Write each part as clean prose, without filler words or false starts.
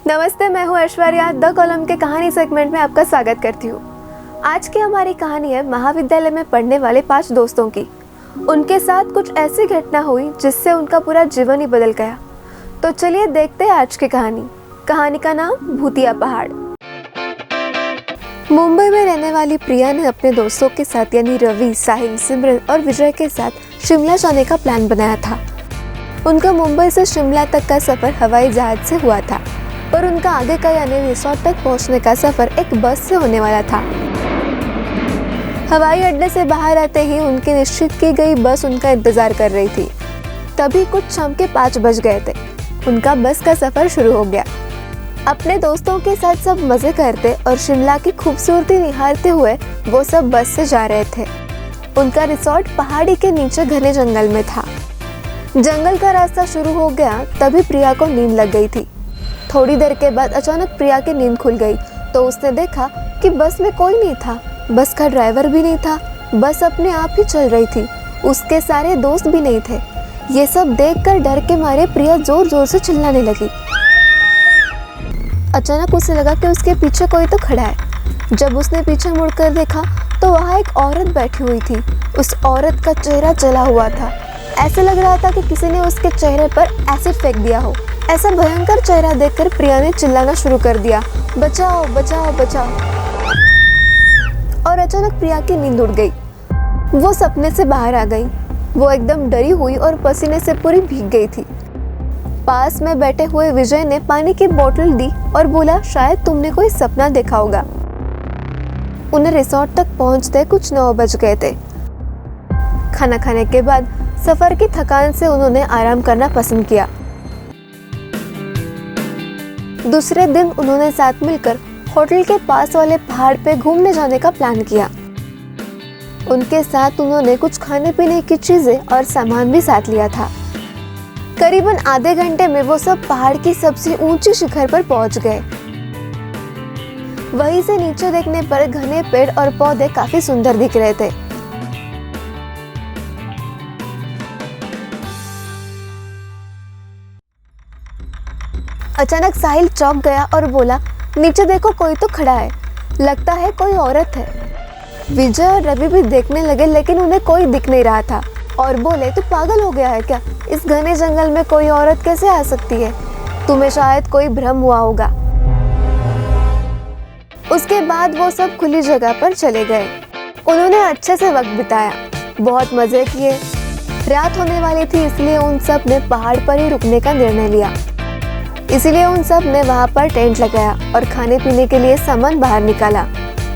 नमस्ते, मैं हूँ ऐश्वर्या। द कॉलम के कहानी सेगमेंट में आपका स्वागत करती हूँ। आज की हमारी कहानी है महाविद्यालय में पढ़ने वाले 5 दोस्तों की। उनके साथ कुछ ऐसी घटना हुई जिससे उनका पूरा जीवन ही बदल गया। तो चलिए देखते हैं आज की कहानी। कहानी का नाम भूतिया पहाड़। मुंबई में रहने वाली प्रिया ने अपने दोस्तों के साथ यानी रवि, साहिल, सिमरन और विजय के साथ शिमला जाने का प्लान बनाया था। उनका मुंबई से शिमला तक का सफर हवाई जहाज से हुआ था, पर उनका आगे का यानी रिसोर्ट तक पहुंचने का सफर एक बस से होने वाला था। हवाई अड्डे से बाहर आते ही उनकी निश्चित की गई बस उनका इंतजार कर रही थी। तभी कुछ शाम के 5 बज गए थे। उनका बस का सफर शुरू हो गया। अपने दोस्तों के साथ सब मजे करते और शिमला की खूबसूरती निहारते हुए वो सब बस से जा रहे थे। उनका रिसोर्ट पहाड़ी के नीचे घने जंगल में था। जंगल का रास्ता शुरू हो गया तभी प्रिया को नींद लग गई थी। थोड़ी देर के बाद अचानक प्रिया की नींद खुल गई तो उसने देखा कि बस में कोई नहीं था। बस का ड्राइवर भी नहीं था। बस अपने आप ही चल रही थी। उसके सारे दोस्त भी नहीं थे। ये सब देखकर डर के मारे प्रिया जोर जोर से चिल्लाने लगी। अचानक उसे लगा कि उसके पीछे कोई तो खड़ा है। जब उसने पीछे मुड़कर देखा तो वहाँ एक औरत बैठी हुई थी। उस औरत का चेहरा जला हुआ था। ऐसा लग रहा था कि किसी ने उसके चेहरे पर एसिड फेंक दिया हो। ऐसा भयंकर चेहरा देखकर प्रिया ने चिल्लाना शुरू कर दिया, बचाओ बचाओ बचाओ। और अचानक प्रिया की नींद उड़ गई। वो सपने से बाहर आ गई। वो एकदम डरी हुई और पसीने से पूरी भीग गई थी। पास में बैठे हुए विजय ने पानी की बोतल दी और बोला, शायद तुमने कोई सपना देखा होगा। उन्हें रिसोर्ट तक पहुंचते कुछ 9 बज गए थे। खाना खाने के बाद सफर की थकान से उन्होंने आराम करना पसंद किया। दूसरे दिन उन्होंने साथ मिलकर होटल के पास वाले पहाड़ पे घूमने जाने का प्लान किया। उनके साथ उन्होंने कुछ खाने पीने की चीजें और सामान भी साथ लिया था। करीबन आधे घंटे में वो सब पहाड़ की सबसे ऊंची शिखर पर पहुंच गए। वहीं से नीचे देखने पर घने पेड़ और पौधे काफी सुंदर दिख रहे थे। अचानक साहिल चौंक गया और बोला, नीचे देखो, कोई तो खड़ा है। लगता है कोई औरत है। विजय और रवि भी देखने लगे लेकिन उन्हें कोई दिख नहीं रहा था और बोले, तू पागल हो गया है क्या? इस घने जंगल में कोई औरत कैसे आ सकती है? तुम्हें शायद कोई भ्रम हुआ होगा। उसके बाद वो सब खुली जगह पर चले गए। उन्होंने अच्छे से वक्त बिताया, बहुत मजे किए। रात होने वाली थी इसलिए उन सब ने पहाड़ पर ही रुकने का निर्णय लिया। इसीलिए उन सब ने वहाँ पर टेंट लगाया और खाने पीने के लिए सामान बाहर निकाला।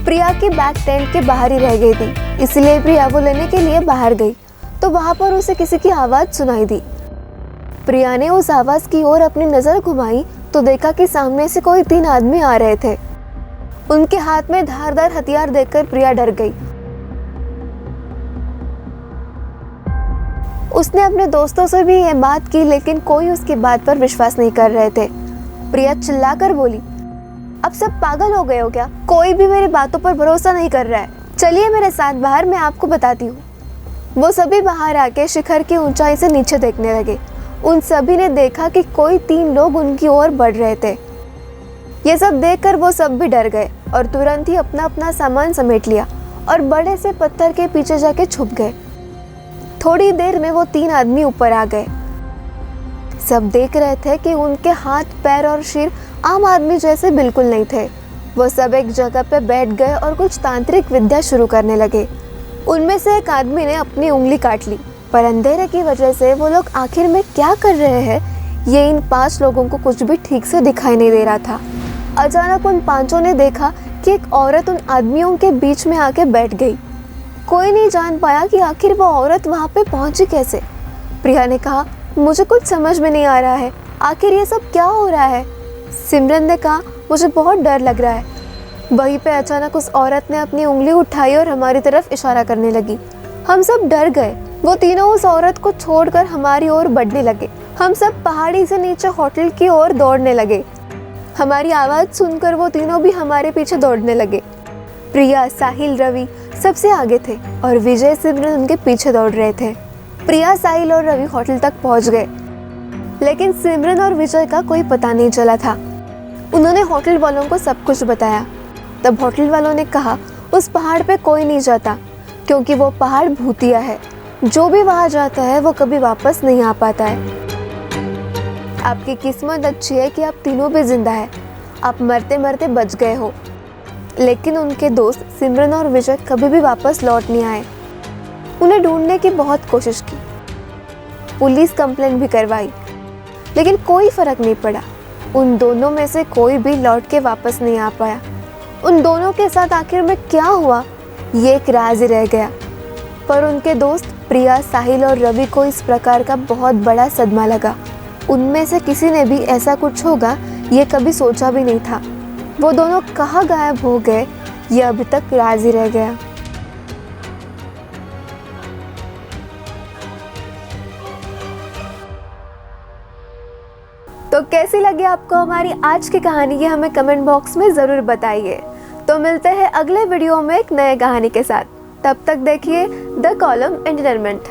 प्रिया की बैग टेंट के बाहर ही रह गई थी, इसलिए प्रिया वो लेने के लिए बाहर गई तो वहाँ पर उसे किसी की आवाज़ सुनाई दी। प्रिया ने उस आवाज़ की ओर अपनी नज़र घुमाई तो देखा कि सामने से कोई 3 आदमी आ रहे थे। उनके हाथ में धारदार हथियार देखकर प्रिया डर गई। उसने अपने दोस्तों से भी ये बात की लेकिन कोई उसकी बात पर विश्वास नहीं कर रहे थे। प्रिया चिल्लाकर बोली, अब सब पागल हो गए हो क्या? कोई भी मेरी बातों पर भरोसा नहीं कर रहा है। चलिए मेरे साथ बाहर, मैं आपको बताती हूँ। वो सभी बाहर आके शिखर की ऊंचाई से नीचे देखने लगे। उन सभी ने देखा कि कोई 3 लोग उनकी ओर बढ़ रहे थे। ये सब देखकर वो सब भी डर गए और तुरंत ही अपना अपना सामान समेट लिया और बड़े से पत्थर के पीछे जाके छुप गए। थोड़ी देर में वो 3 आदमी ऊपर आ गए। सब देख रहे थे कि उनके हाथ, पैर और सिर आम आदमी जैसे बिल्कुल नहीं थे। वो सब एक जगह पे बैठ गए और कुछ तांत्रिक विद्या शुरू करने लगे। उनमें से एक आदमी ने अपनी उंगली काट ली, पर अंधेरे की वजह से वो लोग आखिर में क्या कर रहे हैं ये इन 5 लोगों को कुछ भी ठीक से दिखाई नहीं दे रहा था। अचानक उन 5 ने देखा कि एक औरत उन आदमियों के बीच में आके बैठ गई। कोई नहीं जान पाया कि आखिर वो औरत वहाँ पे पहुँची कैसे। प्रिया ने कहा, मुझे कुछ समझ में नहीं आ रहा है, आखिर ये सब क्या हो रहा है? सिमरन ने कहा, मुझे बहुत डर लग रहा है। वहीं पे अचानक उस औरत ने अपनी उंगली उठाई और हमारी तरफ इशारा करने लगी। हम सब डर गए। वो तीनों उस औरत को छोड़कर हमारी ओर बढ़ने लगे। हम सब पहाड़ी से नीचे होटल की ओर दौड़ने लगे। हमारी आवाज़ सुनकर वो तीनों भी हमारे पीछे दौड़ने लगे। प्रिया, साहिल, रवि सबसे आगे थे और विजय, सिमरन उनके पीछे दौड़ रहे थे। प्रिया, साहिल और रवि होटल तक पहुंच गए लेकिन सिमरन और विजय का कोई पता नहीं चला था। उन्होंने होटल वालों को सब कुछ बताया। तब होटल वालों ने कहा उस पहाड़ पे कोई नहीं जाता क्योंकि वो पहाड़ भूतिया है, जो भी वहाँ जाता है वो कभी वापस नहीं आ पाता है। आपकी किस्मत अच्छी है कि आप तीनों भी जिंदा है, आप मरते मरते बच गए हो। लेकिन उनके दोस्त सिमरन और विजय कभी भी वापस लौट नहीं आए। उन्हें ढूंढने की बहुत कोशिश की, पुलिस कंप्लेंट भी करवाई, लेकिन कोई फर्क नहीं पड़ा। उन दोनों में से कोई भी लौट के वापस नहीं आ पाया। उन दोनों के साथ आखिर में क्या हुआ, ये एक राज ही रह गया। पर उनके दोस्त प्रिया, साहिल और रवि को इस प्रकार का बहुत बड़ा सदमा लगा। उनमें से किसी ने भी ऐसा कुछ होगा ये कभी सोचा भी नहीं था। वो दोनों कहाँ गायब हो गए, ये अभी तक राज ही रह गया। तो कैसी लगी आपको हमारी आज की कहानी, ये हमें कमेंट बॉक्स में ज़रूर बताइए। तो मिलते हैं अगले वीडियो में एक नए कहानी के साथ। तब तक देखिए द कॉलम एंटरटेनमेंट।